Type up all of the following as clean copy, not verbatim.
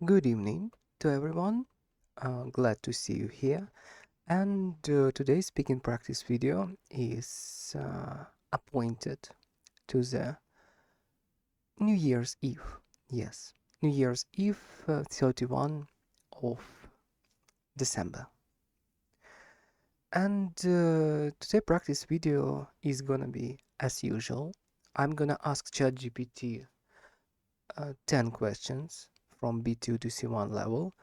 Good evening to everyone. Glad to see you here. And today's speaking practice video is appointed to the New Year's Eve. Yes, New Year's Eve, 31 of December. And today practice video is gonna be as usual. I'm gonna ask ChatGPT 10 questions from B2 to C1 level.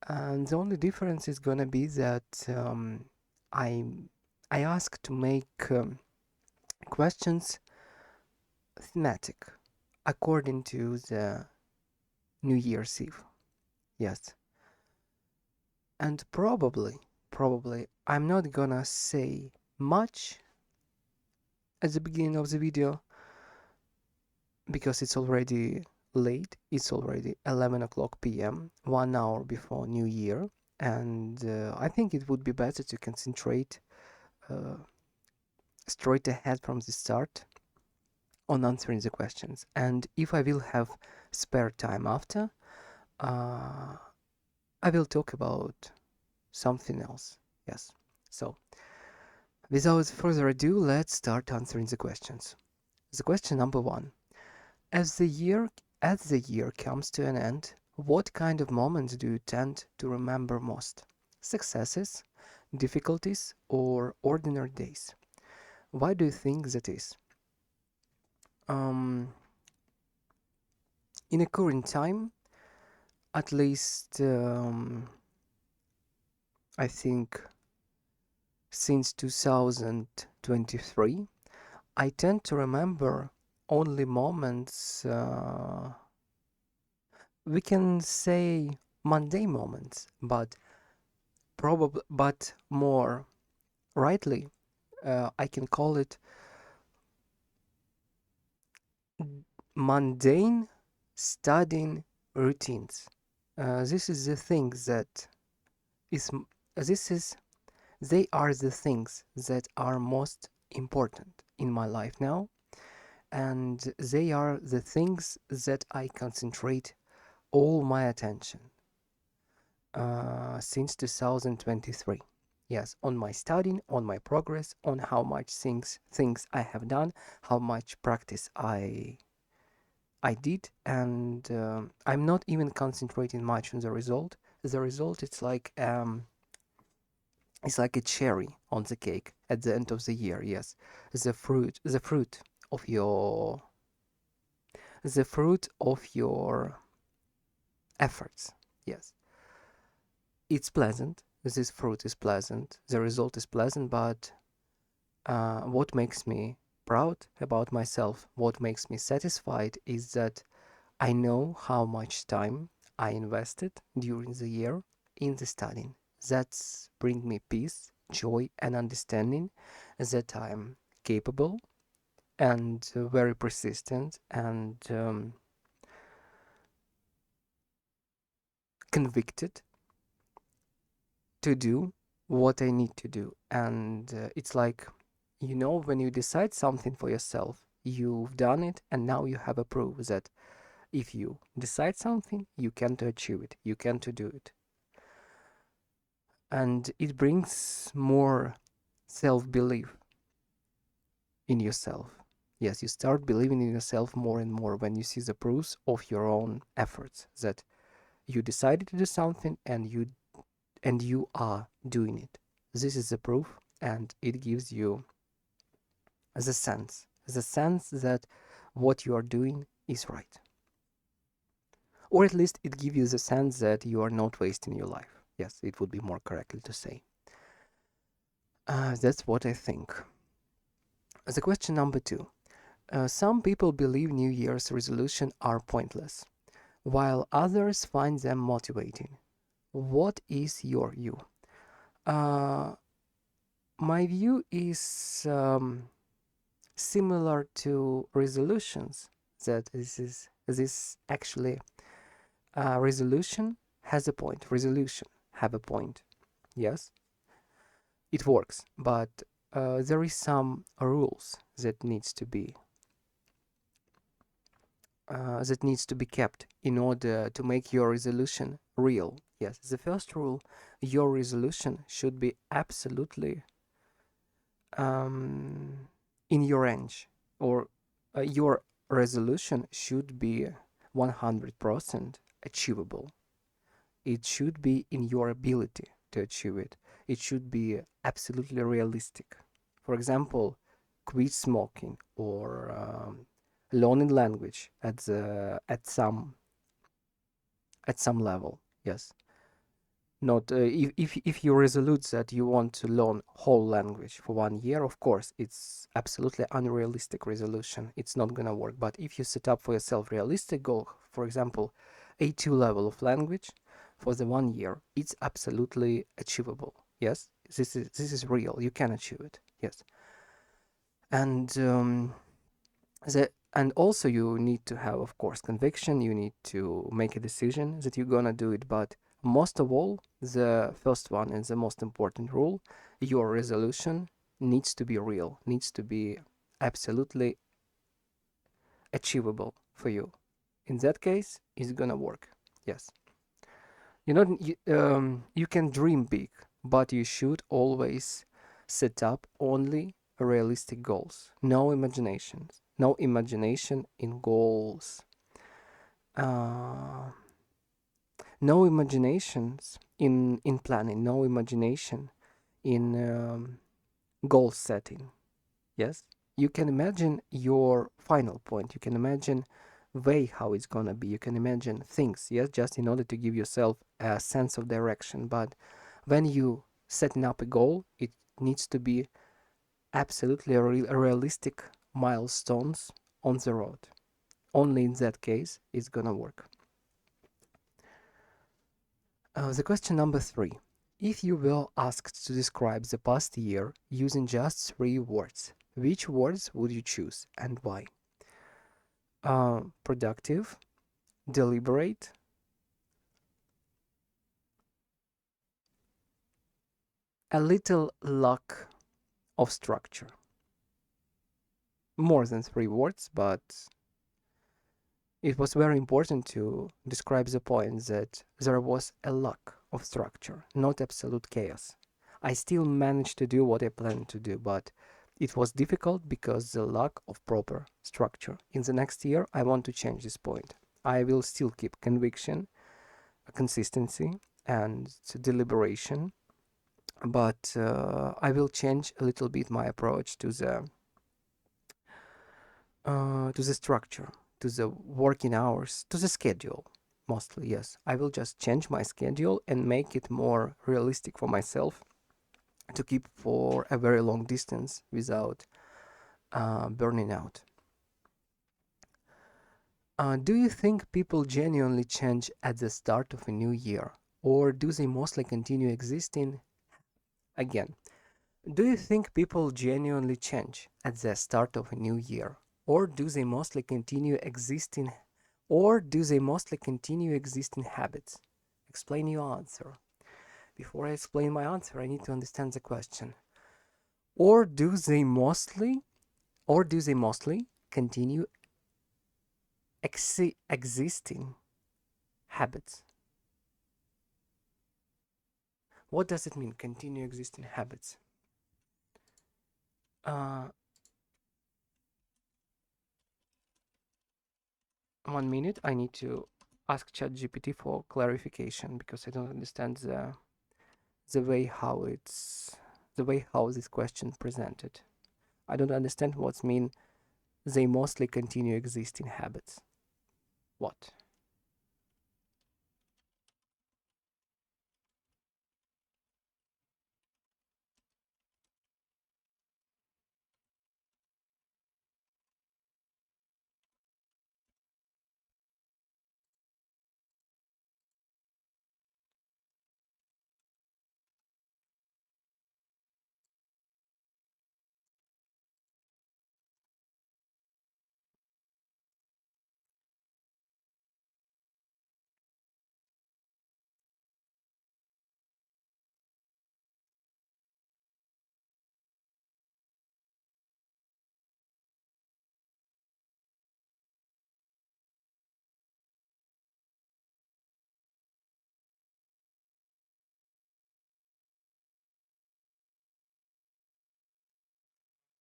And the only difference is gonna be that I I ask to make questions thematic according to the New Year's Eve. Yes, and probably I'm not gonna say much at the beginning of the video because it's already late. It's already 11 o'clock p.m., 1 hour before New Year, and I think it would be better to concentrate uh, straight ahead from the start on answering the questions. And if I will have spare time after, uh, I will talk about something else. Yes. So, without further ado, let's start answering the questions. The question number one: As the year comes to an end, what kind of moments do you tend to remember most? Successes, difficulties, or ordinary days? Why do you think that is? Um, in a current time, at least I think since 2023, I tend to remember only moments, we can say mundane moments, but more rightly, I can call it mundane studying routines. This is the thing that is, this is They are the things that are most important in my life now, and they are the things that I concentrate all my attention since 2023. Yes, on my studying, on my progress, on how much things I have done, how much practice I did, and I'm not even concentrating much on the result. The result, it's like a cherry on the cake at the end of the year. Yes, the fruit of your the fruit of your efforts. Yes, it's pleasant. This fruit is pleasant. The result is pleasant, but what makes me proud about myself, what makes me satisfied, is that I know how much time I invested during the year in the studying. That's bring me peace, joy, and understanding that I'm capable and very persistent and convicted to do what I need to do. And it's like, when you decide something for yourself, you've done it, and now you have a proof that if you decide something, you can to achieve it, you can to do it. And it brings more self-belief in yourself. Yes, you start believing in yourself more and more when you see the proofs of your own efforts that you decided to do something and you are doing it. This is the proof, and it gives you the sense that what you are doing is right. Or at least it gives you the sense that you are not wasting your life. Yes, it would be more correctly to say. That's what I think. The question number two. Some people believe New Year's resolutions are pointless, while others find them motivating. What is your view? Uh, my view is similar to resolutions. That this actually resolution has a point. Resolution have a point. Yes, it works, but there is some rules that needs to be that needs to be kept in order to make your resolution real. Yes, the first rule, your resolution should be absolutely in your range, or your resolution should be 100% achievable. It should be in your ability to achieve it. It should be absolutely realistic. For example, quit smoking or learning language at some level. Yes, not if you resolute that you want to learn whole language for 1 year, of course it's absolutely unrealistic resolution, it's not gonna work. But if you set up for yourself realistic goal, for example A2 level of language for the 1 year, it's absolutely achievable. Yes, this is real, you can achieve it. Yes, and and also you need to have, of course, conviction. You need to make a decision that you're gonna do it. But most of all, the first one and the most important rule, your resolution needs to be real, needs to be absolutely achievable for you. In that case, it's gonna work. Yes. You can dream big, but you should always set up only realistic goals. No imaginations. No imagination in goals. Uh, no imaginations in planning. No imagination in goal setting. Yes, you can imagine your final point. You can imagine way how it's gonna be. You can imagine things. Yes, just in order to give yourself a sense of direction. But when you setting up a goal, it needs to be absolutely realistic milestones on the road. Only in that case it's gonna work. The question number 3. If you were asked to describe the past year using just 3 words, which words would you choose and why? Productive, deliberate, a little lack of structure. More than 3 words, but it was very important to describe the point that there was a lack of structure, not absolute chaos. I still managed to do what I planned to do, but it was difficult because the lack of proper structure. In the next year, I want to change this point. I will still keep conviction, consistency, and deliberation, but I will change a little bit my approach to the structure, to the working hours, to the schedule. Mostly, yes. I will just change my schedule and make it more realistic for myself to keep for a very long distance without burning out. Do you think people genuinely change at the start of a new year, or do they mostly continue existing? Again, do you think people genuinely change at the start of a new year, or do they mostly continue existing, habits? Explain your answer. Before I explain my answer, I need to understand the question. Or do they mostly, continue existing habits? What does it mean, continue existing habits? Uh, 1 minute, I need to ask ChatGPT for clarification because I don't understand the way how this question presented. I don't understand what's mean they mostly continue existing habits. What?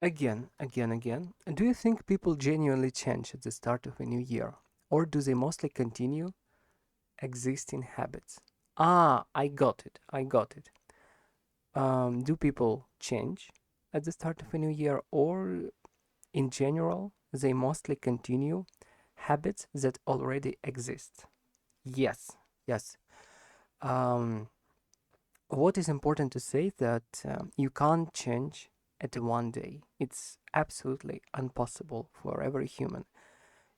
Again. Do you think people genuinely change at the start of a new year? Or do they mostly continue existing habits? Ah, I got it. Do people change at the start of a new year, or in general, they mostly continue habits that already exist? Yes, yes. Um, what is important to say that you can't change at one day. It's absolutely impossible for every human.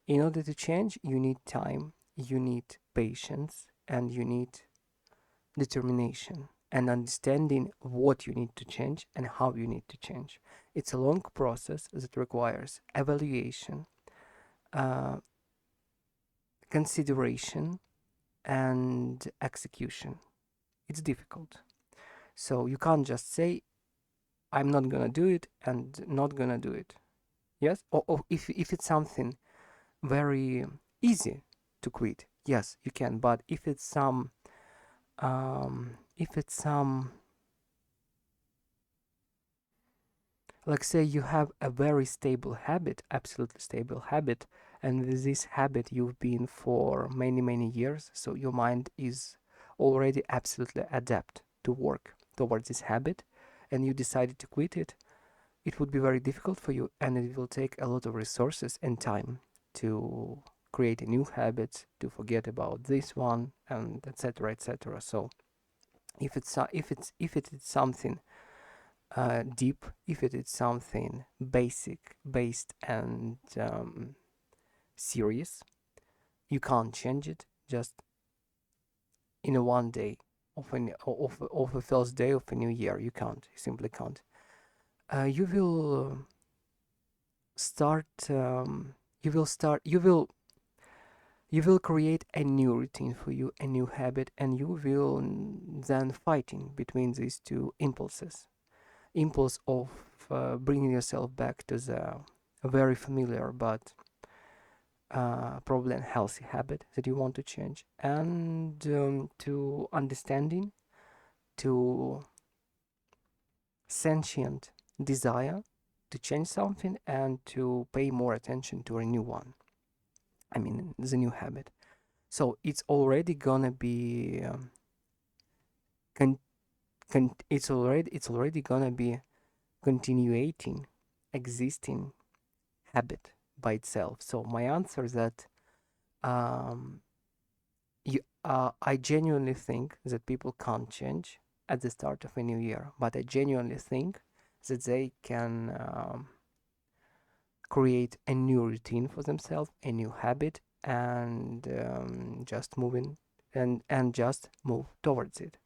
In order to change, you need time, you need patience, and you need determination and understanding what you need to change and how you need to change. It's a long process that requires evaluation, uh, consideration, and execution. It's difficult. So you can't just say, I'm not gonna do it and not gonna do it. Yes? Or if it's something very easy to quit, yes, you can. But if it's some like say you have a very stable habit, absolutely stable habit, and with this habit you've been for many years, so your mind is already absolutely adapt to work towards this habit, and you decided to quit it, it would be very difficult for you, and it will take a lot of resources and time to create a new habit, to forget about this one, and etc. etc. So if it is something deep, if it is something basic, based, and serious, you can't change it just in a one day of a first day of a new year. You can't. You simply can't. You will start. You will start. You will create a new routine for you, a new habit, and you will then fighting between these two impulses. Impulse of bringing yourself back to the very familiar but probably unhealthy habit that you want to change, and to understanding, to sentient desire to change something and to pay more attention to a new one. I mean, the new habit. So it's already gonna be con- it's already gonna be continuating existing habit by itself. So my answer is that um, I genuinely think that people can't change at the start of a new year, but I genuinely think that they can create a new routine for themselves, a new habit, and just moving and just move towards it.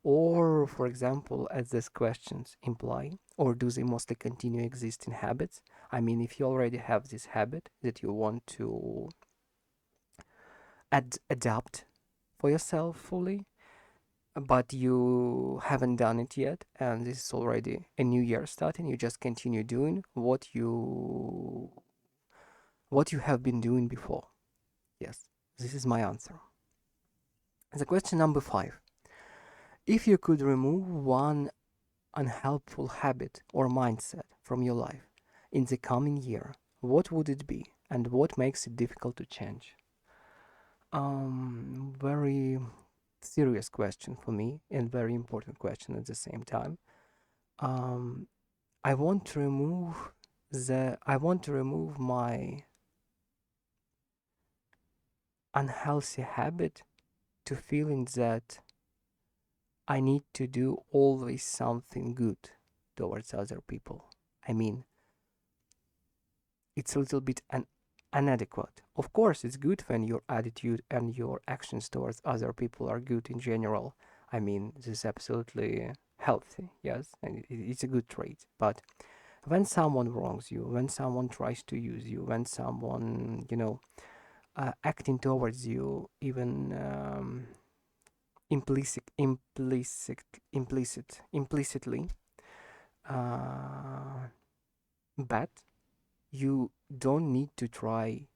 Or, for example, as these questions imply, or do they mostly continue existing habits? I mean, if you already have this habit that you want to adapt for yourself fully, but you haven't done it yet, and this is already a new year starting, you just continue doing what you have been doing before. Yes, this is my answer. The question number 5. If you could remove one unhelpful habit or mindset from your life in the coming year, what would it be, and what makes it difficult to change? Very serious question for me, and very important question at the same time. Um, I want to remove my unhealthy habit to feeling that I need to do always something good towards other people. I mean, it's a little bit inadequate. Of course, it's good when your attitude and your actions towards other people are good in general. I mean, this is absolutely healthy, yes, and it's a good trait. But when someone wrongs you, when someone tries to use you, when someone, acting towards you, even implicitly, uh, bad, you don't need to try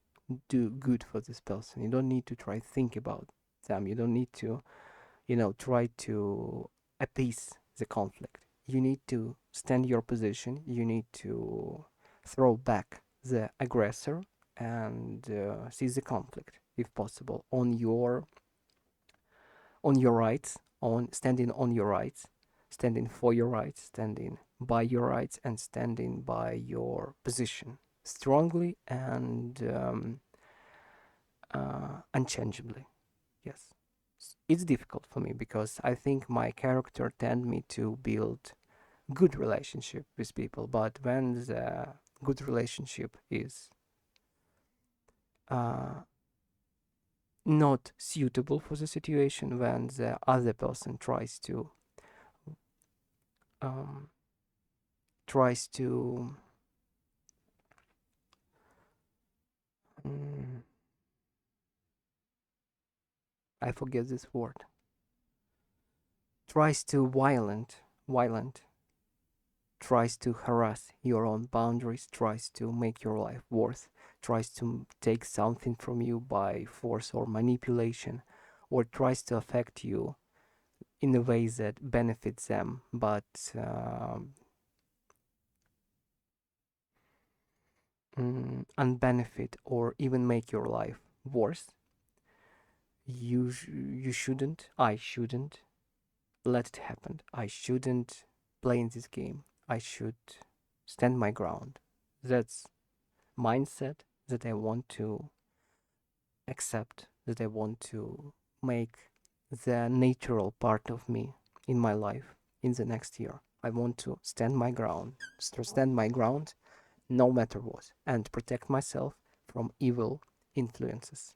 do good for this person. You don't need to try think about them. You don't need to, try to appease the conflict. You need to stand your position. You need to throw back the aggressor and seize the conflict, if possible, on your rights, on standing on your rights, standing for your rights, standing by your rights, and standing by your position strongly and unchangeably. Yes, it's difficult for me because I think my character tend me to build good relationship with people, but when the good relationship is uh, not suitable for the situation, when the other person um, tries to mm, I forget this word, tries to violent, tries to harass your own boundaries, tries to make your life worse, tries to take something from you by force or manipulation, or tries to affect you in a way that benefits them, but unbenefit or even make your life worse. You shouldn't. I shouldn't let it happen. I shouldn't play in this game. I should stand my ground. That's mindset that I want to accept, that I want to make the natural part of me in my life in the next year. I want to stand my ground no matter what, and protect myself from evil influences.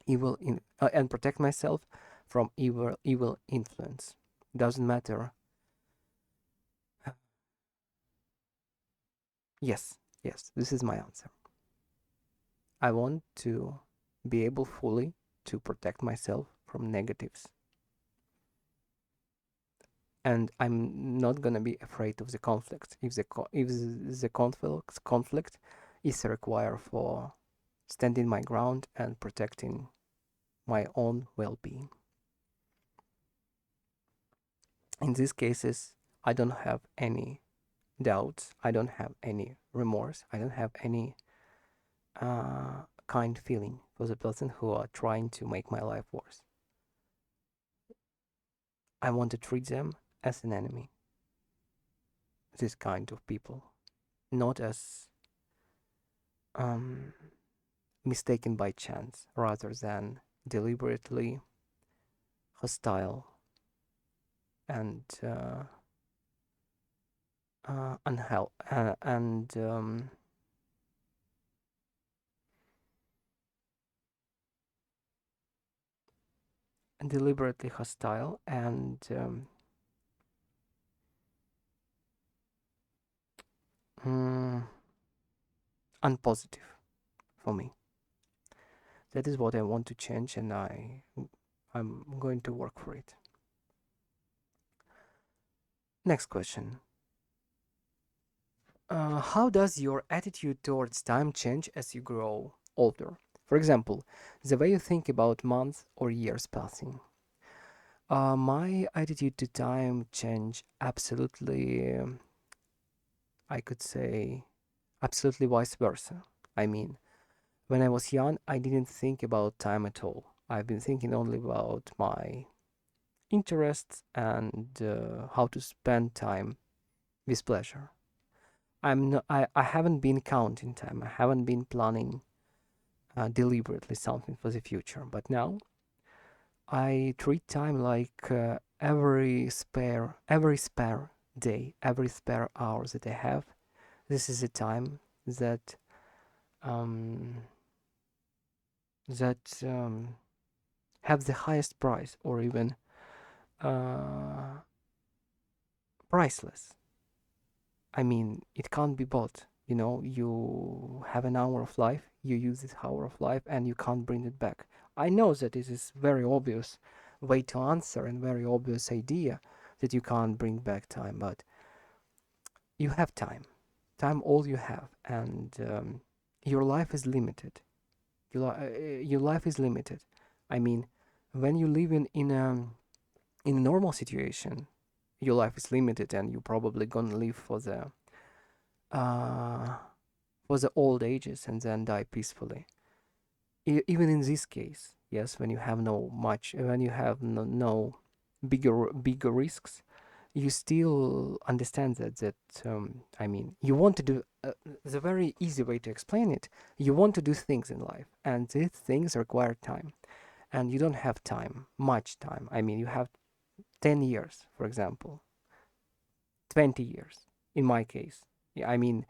And protect myself from evil influence. Doesn't matter. Yes, yes, this is my answer. I want to be able fully to protect myself from negatives. And I'm not gonna be afraid of the conflict. If the conflict is required for standing my ground and protecting my own well-being. In these cases, I don't have any doubts. I don't have any remorse. I don't have any kind feeling for the person who are trying to make my life worse. I want to treat them as an enemy. This kind of people, not as um, mistaken by chance, rather than deliberately hostile and deliberately hostile and unpositive for me. That is what I want to change, and I'm going to work for it. Next question. How does your attitude towards time change as you grow older? For example, the way you think about months or years passing. My attitude to time change absolutely, I could say, absolutely vice versa. I mean, when I was young, I didn't think about time at all. I've been thinking only about my interests and how to spend time with pleasure. I haven't been counting time. I haven't been planning deliberately something for the future. But now I treat time like every spare day, every spare hour that I have. This is a time that um, have the highest price, or even uh, priceless. I mean, it can't be bought. You know, you have an hour of life, you use this hour of life, and you can't bring it back. I know that this is very obvious way to answer and very obvious idea that you can't bring back time, but you have time all you have, and your life is limited. Your life is limited. I mean, when you live in a normal situation, your life is limited and you're probably gonna live uh, for the old ages and then die peacefully. Even in this case, yes, when you have when you have no bigger risks, you still understand that I mean, you want to do the very easy way to explain it. You want to do things in life, and these things require time, and you don't have much time. I mean, you have 10 years, for example, 20 years in my case. Yeah, I mean,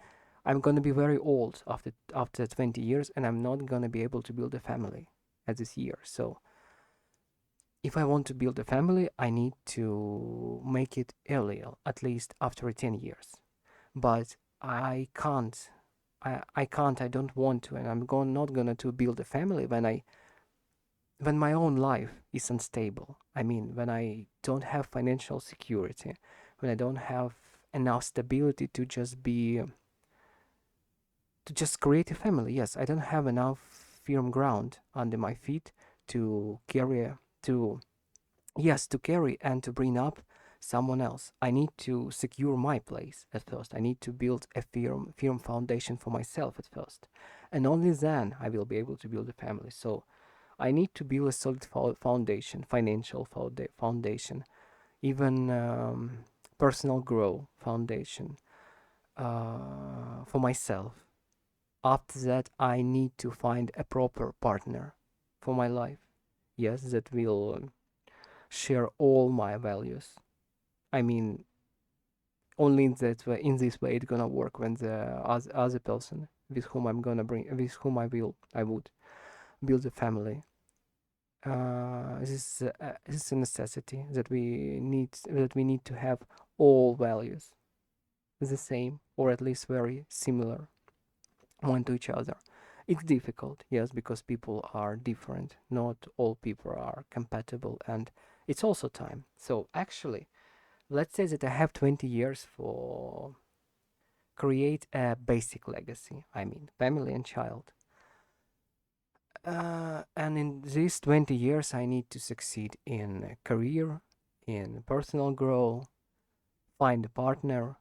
I'm going to be very old after 20 years, and I'm not going to be able to build a family at this year. So if I want to build a family, I need to make it earlier, at least after 10 years. But I can't. I can't. I don't want to, and not gonna to build a family when my own life is unstable. I mean, when I don't have financial security, when I don't have enough stability to just create a family. Yes, I don't have enough firm ground under my feet to carry to yes, to carry and to bring up someone else. I need to secure my place at first. I need to build a firm foundation for myself at first. And only then I will be able to build a family. So I need to build a solid foundation, financial foundation, even personal growth foundation for myself. After that, I need to find a proper partner for my life. Yes, that will share all my values. I mean, only in this way, it's gonna work when the other person with whom I would build a family. This is a necessity that we need to have all values the same or at least very similar one to each other. It's difficult, yes, because people are different. Not all people are compatible, and it's also time. So actually, let's say that I have 20 years for create a basic legacy. I mean, family and child. And in these 20 years, I need to succeed in a career, in personal growth, find a partner,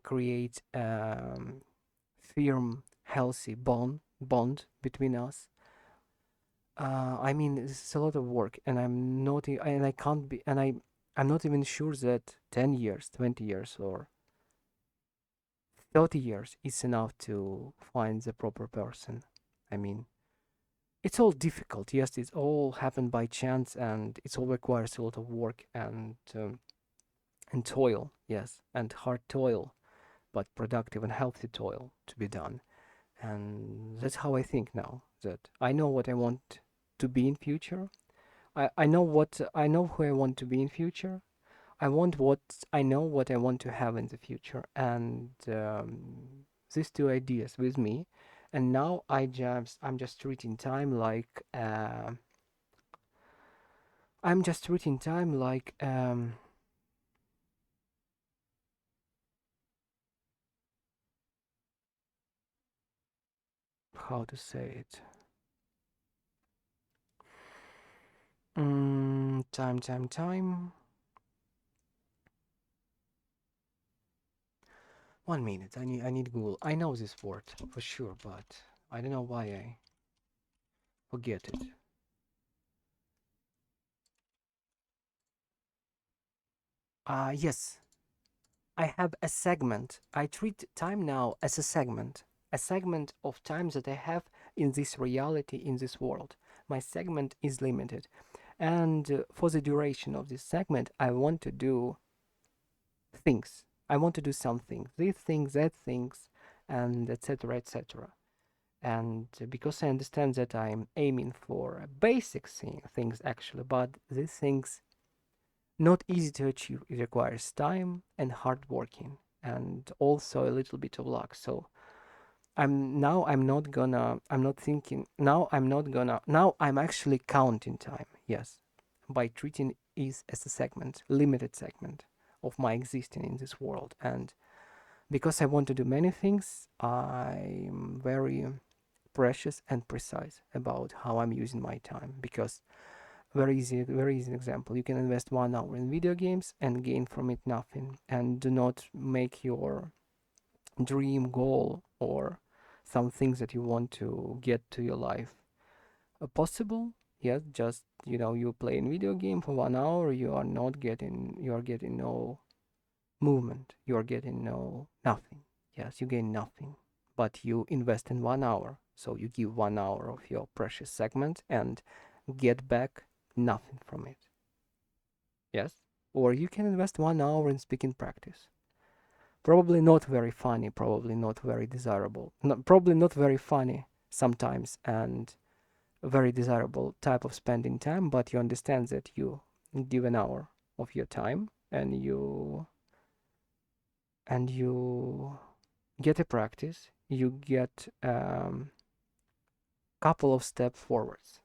create firm, healthy bond between us. I mean, it's a lot of work, and I'm not, and I can't be, and I'm not even sure that 10 years, 20 years, or 30 years is enough to find the proper person. I mean, it's all difficult. Yes, it's all happened by chance, and it all requires a lot of work and toil. Yes, and hard toil, but productive and healthy toil to be done. And that's how I think now. That I know what I want to be in future. I know who I want to be in future. I know what I want to have in the future, and these two ideas with me. And now I'm just treating time like I'm just treating time like how to say it. Time. 1 minute. I need Google. I know this word for sure, but I don't know why I forget it. Yes, I have a segment. I treat time now as a segment of time that I have in this reality, in this world. My segment is limited. And for the duration of this segment, I want to do things. I want to do something, these things, that things, and etc. etc. And because I understand that I'm aiming for basic things actually, but these things not easy to achieve. It requires time and hard working and also a little bit of luck. So now I'm actually counting time, yes, by treating it as a segment, limited segment of my existing in this world. And because I want to do many things, I'm very precious and precise about how I'm using my time because Very easy example. You can invest 1 hour in video games and gain from it nothing. And do not make your dream goal or some things that you want to get to your life possible. Yes, just you play in video game for 1 hour, you are getting no movement, you are getting no nothing. Yes, you gain nothing, but you invest in 1 hour, so you give 1 hour of your precious segment and get back nothing from it. Yes, or you can invest 1 hour in speaking practice. Probably not very funny, probably not very desirable, probably not very funny sometimes, and a very desirable type of spending time, but you understand that you give an hour of your time and you get a practice, you get couple of steps forwards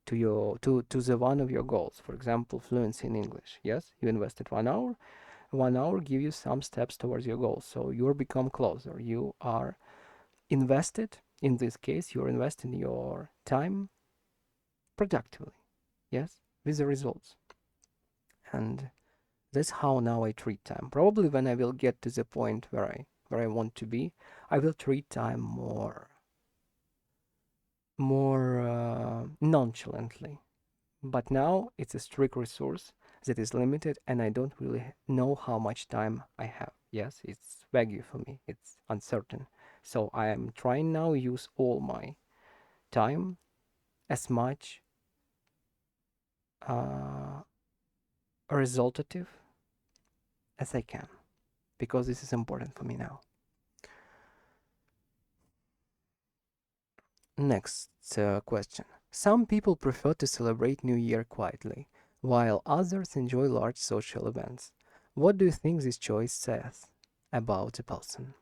to the one of your goals. For example, fluency in English. Yes, you invested 1 hour. 1 hour give you some steps towards your goal, so you become closer. You are invested. In this case, you're investing your time productively. Yes, with the results. And that's how now I treat time. Probably when I will get to the point where I want to be, I will treat time more nonchalantly. But now it's a strict resource that is limited, and I don't really know how much time I have. Yes, it's vague for me. It's uncertain. So I am trying now use all my time as much uh, resultative as I can, because this is important for me now. Next question. Some people prefer to celebrate New Year quietly, while others enjoy large social events. What do you think this choice says about a person?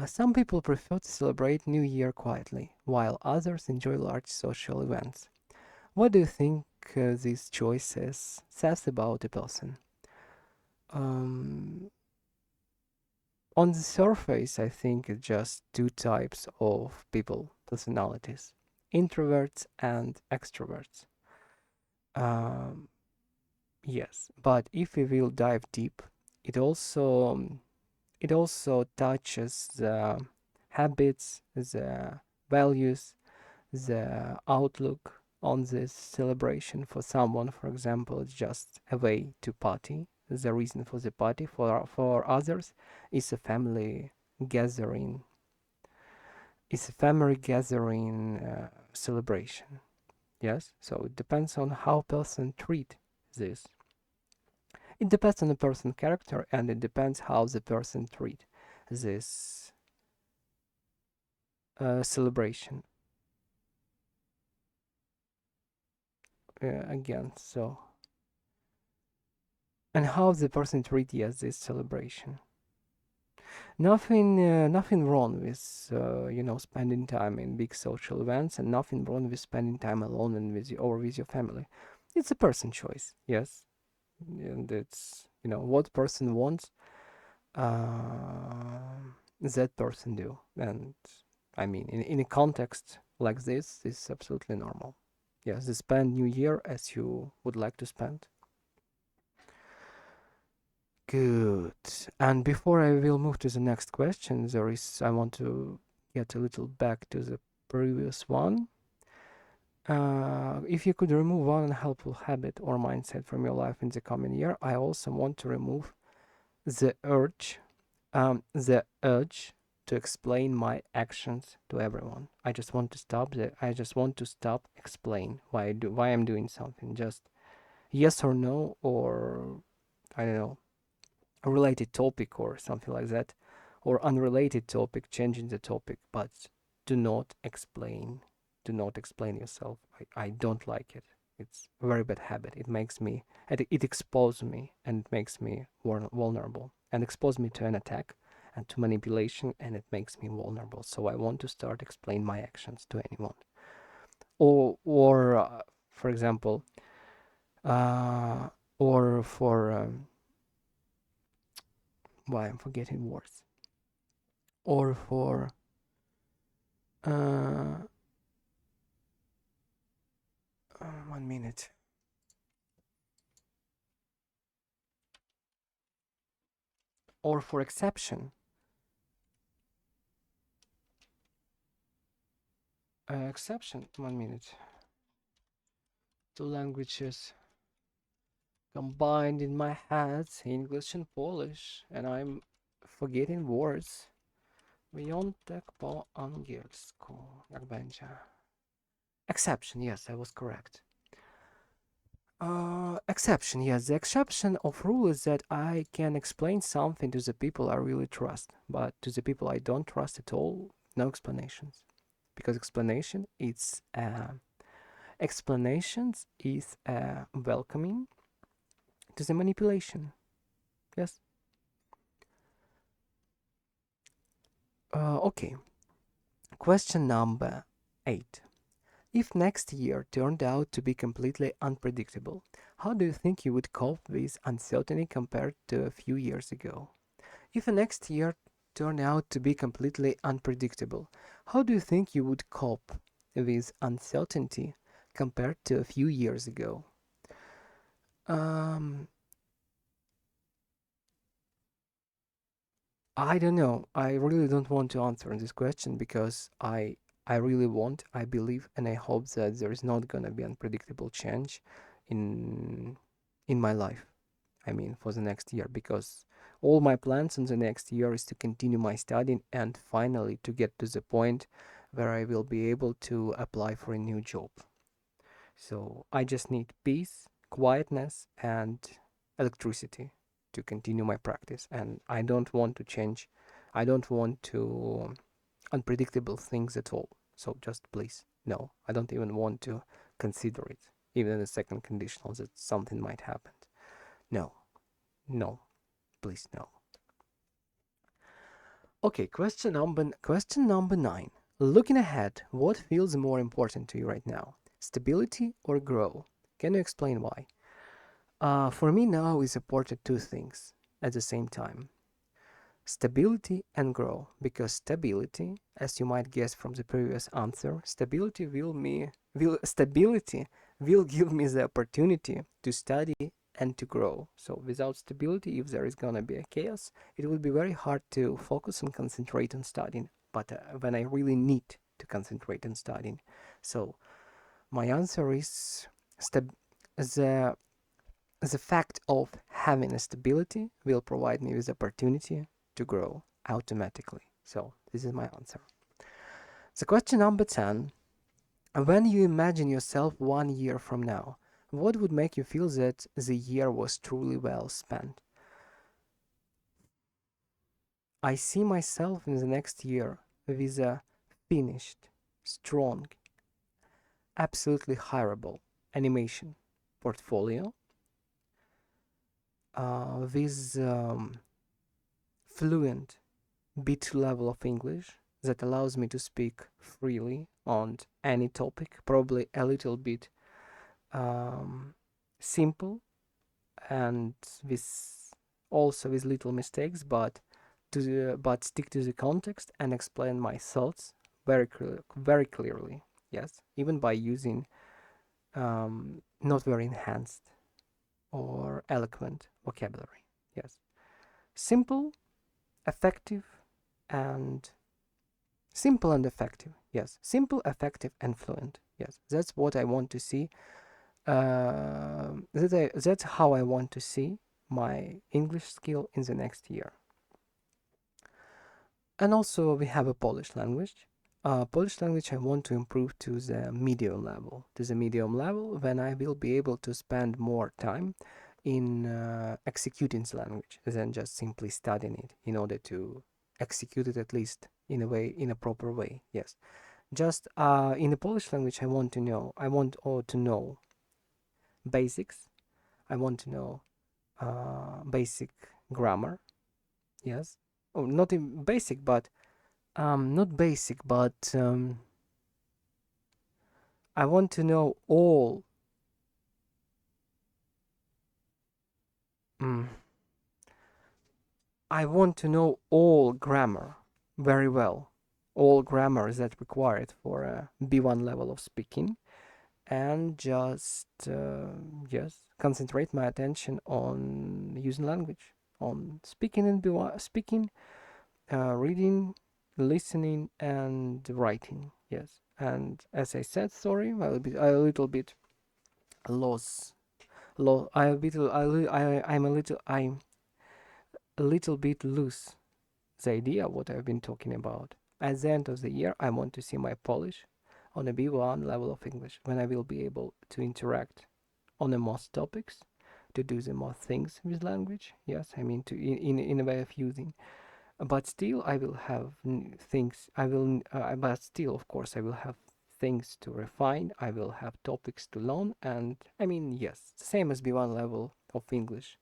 Some people prefer to celebrate New Year quietly, while others enjoy large social events. What do you think this choice says about a person? Um, on the surface, I think it's just two types of people, personalities, introverts and extroverts. Um, yes, but if we will dive deep, it also it also touches the habits, the values, the outlook on this celebration. For someone, for example, it's just a way to party. The reason for the party for others is a family gathering. It's a family gathering celebration. Yes, so it depends on how person treat this. It depends on the person character, and it depends how the person treat this celebration. Again, so and how the person treat yes this celebration. Nothing wrong with spending time in big social events, and nothing wrong with spending time alone and with your family. It's a person choice, yes, and it's what person wants, that person do, and I mean in a context like this is absolutely normal. Yes, they spend New Year as you would like to spend. Good. And before I will move to the next question, I want to get a little back to the previous one. If you could remove one unhelpful habit or mindset from your life in the coming year, I also want to remove the urge to explain my actions to everyone. I just want to stop explain why I'm doing something. Just yes or no, or I don't know, a related topic or something like that, or unrelated topic, changing the topic, but do not explain. Do not explain yourself. I don't like it. It's a very bad habit. It exposes me and it makes me vulnerable and exposes me to an attack and to manipulation, and it makes me vulnerable. So I want to start explain my actions to anyone. Or for example, uh, or for why I'm forgetting words. Or for uh, 1 minute. Or for exception. Exception, 1 minute. Two languages combined in my head, English and Polish, and I'm forgetting words. Wyjątek po angielsku. Jak będzie? Exception, yes, I was correct. Exception, yes. The exception of rule is that I can explain something to the people I really trust, but to the people I don't trust at all, no explanations. Because explanations is welcoming to the manipulation. Yes. Okay. Question number 8. If next year turned out to be completely unpredictable, how do you think you would cope with uncertainty compared to a few years ago? If the next year turned out to be completely unpredictable, how do you think you would cope with uncertainty compared to a few years ago? I don't know. I really don't want to answer this question because I really want, I believe, and I hope that there is not gonna be unpredictable change in in my life. I mean, for the next year, because all my plans in the next year is to continue my studying and finally to get to the point where I will be able to apply for a new job. So I just need peace, quietness, and electricity to continue my practice. And I don't want to change. I don't want to unpredictable things at all. So just please, no. I don't even want to consider it, even in the second conditional that something might happen. No, no, please, no. Okay, question number 9. Looking ahead, what feels more important to you right now? Stability or grow? Can you explain why? For me now is important two things at the same time. Stability and grow, because stability, as you might guess from the previous answer, stability will give me the opportunity to study and to grow. So without stability, if there is gonna be a chaos, it will be very hard to focus and concentrate on studying. But when I really need to concentrate on studying, so my answer is the the fact of having a stability will provide me with opportunity to grow automatically. So this is my answer. So question number 10. When you imagine yourself 1 year from now, what would make you feel that the year was truly well spent? I see myself in the next year with a finished, strong, absolutely hireable animation portfolio with fluent B2 level of English that allows me to speak freely on any topic, probably a little bit simple and with also with little mistakes, but but stick to the context and explain my thoughts very clearly. Yes, even by using not very enhanced or eloquent vocabulary. Yes, simple, effective, and simple and effective. Yes, simple, effective, and fluent. Yes, that's what I want to see. That's how I want to see my English skill in the next year. And also we have a Polish language. Polish language I want to improve to the medium level. To the medium level when I will be able to spend more time in executing the language than just simply studying it in order to execute it at least in a way, in a proper way. Yes, just in the Polish language I want to know basics. I want to know basic grammar. Yes, oh, not in basic, but not basic, but I want to know all. Mm, I want to know all grammar very well. All grammar that required for a B1 level of speaking. and just yes, concentrate my attention on using language, on speaking and speaking, reading, listening, and writing. Yes, and as I said, sorry, a little bit lost. I'm a little bit loose the idea of what I've been talking about. At the end of the year, I want to see my Polish on a B1 level of English, when I will be able to interact on the most topics, to do the most things with language. Yes, I mean to in a way of using. But still, I will have things. But still, of course, I will have things to refine. I will have topics to learn, and I mean, yes, same as B1 level of English.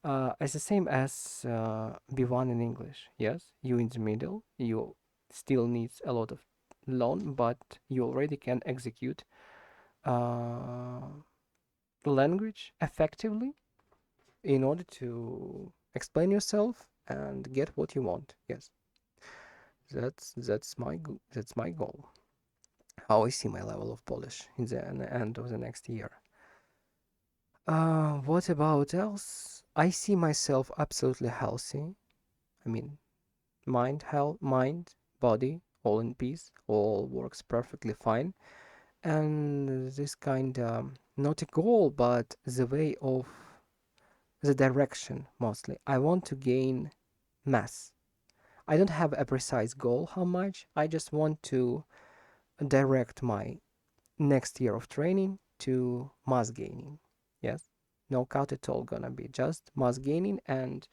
It's the same as B1 in English. Yes, you in the middle. You still needs a lot of learn, but you already can execute uh, language effectively in order to explain yourself and get what you want. Yes, that's my goal. How I see my level of Polish in the end of the next year. What about else? I see myself absolutely healthy. I mean, mind, body, all in peace, all works perfectly fine. And this kind, not a goal, but the way of the direction mostly. I want to gain mass. I don't have a precise goal how much. I just want to direct my next year of training to mass gaining. Yes, no cut at all gonna be just mass gaining, and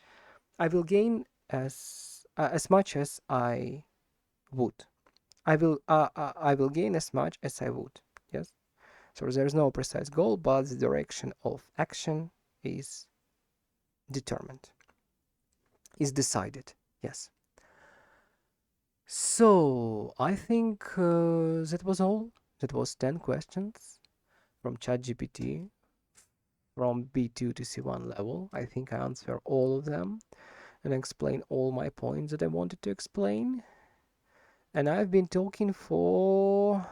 I will gain as much as I would. I will gain as much as I would. Yes. So there's no precise goal, but the direction of action is determined, is decided. Yes. So I think that was all. That was 10 questions from ChatGPT from B2 to C1 level. I think I answered all of them and explained all my points that I wanted to explain. And I've been talking for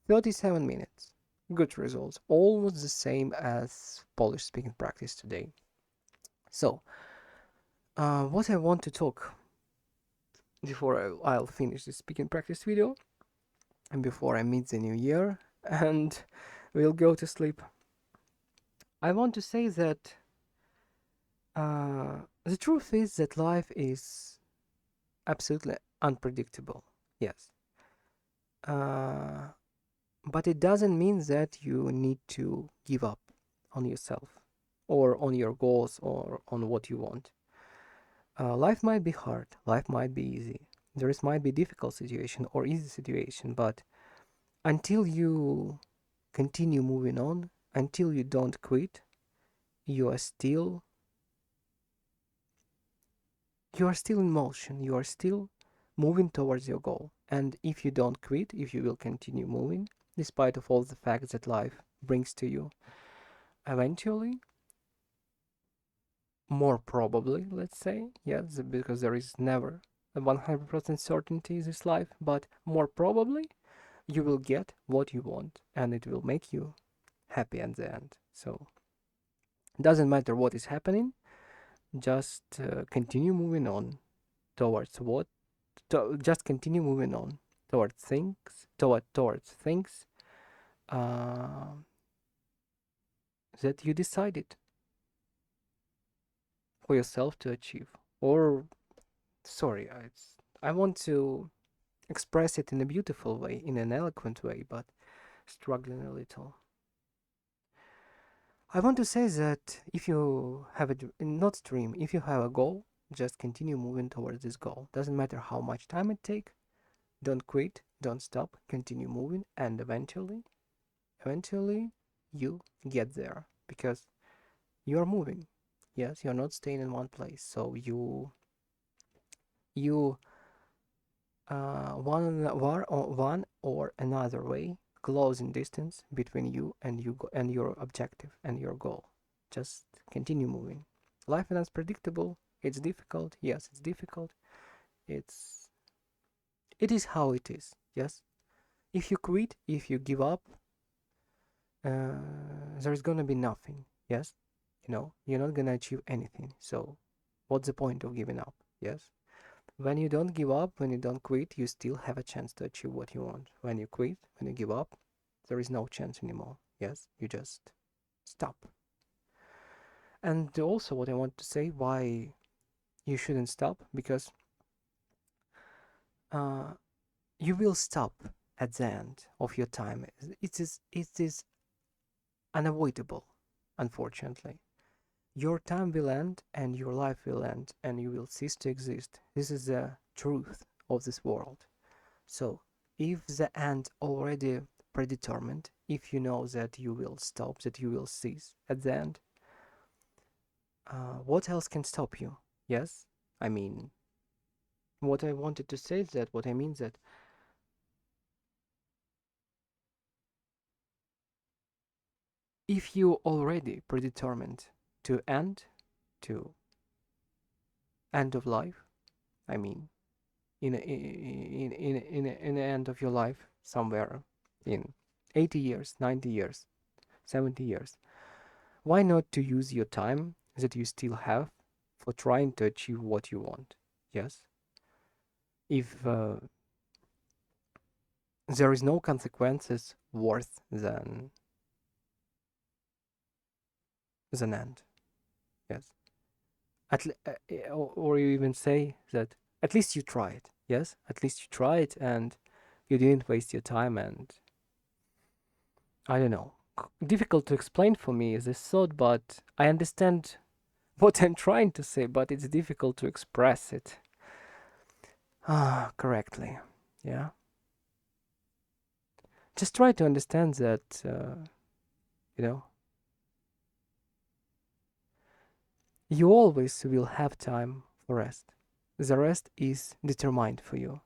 37 minutes. Good results. Almost the same as Polish speaking practice today. So, what I want to talk before I'll finish this speaking practice video and before I meet the new year and we'll go to sleep. I want to say that the truth is that life is absolutely unpredictable. Yes. Uh, but it doesn't mean that you need to give up on yourself or on your goals or on what you want. Life might be hard, life might be easy. There might be difficult situation or easy situation, but until you continue moving on, until you don't quit, you are still in motion. You are still moving towards your goal. And if you don't quit, if you will continue moving, despite of all the facts that life brings to you, eventually, more probably, let's say, yes, because there is never a 100% certainty in this life, but more probably you will get what you want and it will make you happy at the end. So it doesn't matter what is happening, just continue moving on towards just continue moving on towards things uh, that you decided for yourself to achieve. Or sorry, I want to express it in a beautiful way, in an eloquent way, but struggling a little. I want to say that if you have not dream, if you have a goal, just continue moving towards this goal. Doesn't matter how much time it take. Don't quit, don't stop, continue moving, and eventually you get there because you are moving. Yes, you're not staying in one place. So you one or another way closing distance between you and your objective and your goal. Just continue moving. Life is unpredictable. It's difficult. Yes, it's difficult. It is how it is. Yes. If you quit, if you give up, there's gonna be nothing. Yes, you're not gonna achieve anything. So, what's the point of giving up? Yes. When you don't give up, when you don't quit, you still have a chance to achieve what you want. When you quit, when you give up, there is no chance anymore. Yes, you just stop. And also, what I want to say, why you shouldn't stop, because uh, you will stop at the end of your time. It is unavoidable, unfortunately. Your time will end and your life will end and you will cease to exist. This is the truth of this world. So, if the end already predetermined, if you know that you will stop, that you will cease at the end, what else can stop you? Yes? I mean, what I wanted to say is that, what I mean is that if you already predetermined to end, to end of life, I mean, in the end of your life, somewhere in 80 years, 90 years, 70 years, why not to use your time that you still have for trying to achieve what you want? Yes? If there is no consequences worse than end. Yes. Or you even say that at least you tried. Yes? At least you tried and you didn't waste your time, and I don't know. Difficult to explain for me is this thought, but I understand what I'm trying to say, but it's difficult to express it correctly. Yeah. Just try to understand that, you know, you always will have time for rest. The rest is determined for you.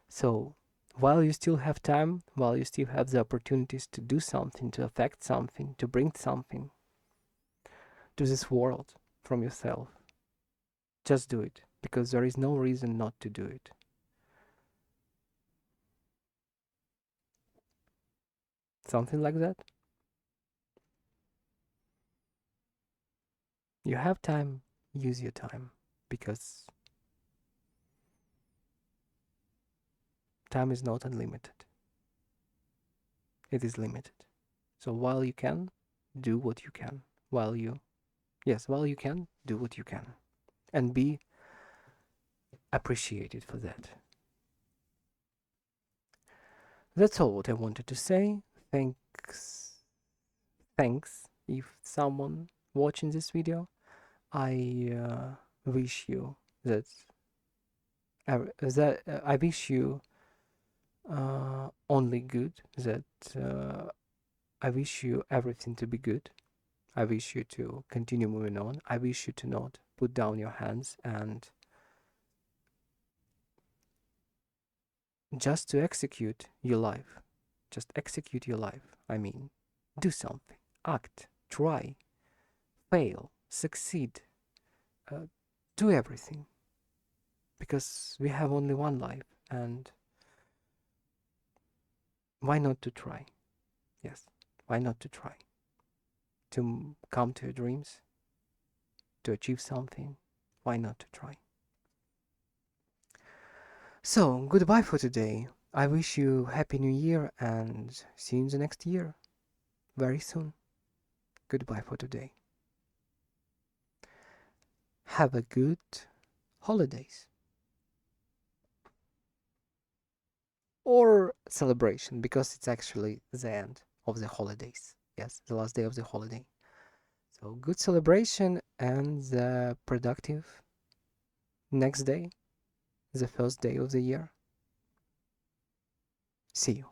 So, while you still have time, while you still have the opportunities to do something, to affect something, to bring something to this world from yourself, just do it, because there is no reason not to do it. Something like that. You have time, use your time, because time is not unlimited. It is limited. So while you can, do what you can. While you can, do what you can. And be appreciated for that. That's all what I wanted to say. Thanks. Thanks if someone watching this video. I wish you that I wish you only good, that I wish you everything to be good. I wish you to continue moving on. I wish you to not put down your hands and just to execute your life. Just execute your life. I mean, do something, act, try, fail, succeed, uh, do everything. Because we have only one life, and why not to try? Yes, why not to try? To come to your dreams, to achieve something, why not to try? So, goodbye for today. I wish you Happy New Year and see you in the next year very soon. Goodbye for today. Have a good holidays or celebration, because it's actually the end of the holidays. Yes, the last day of the holiday. So, good celebration and the productive next day, the first day of the year. See you.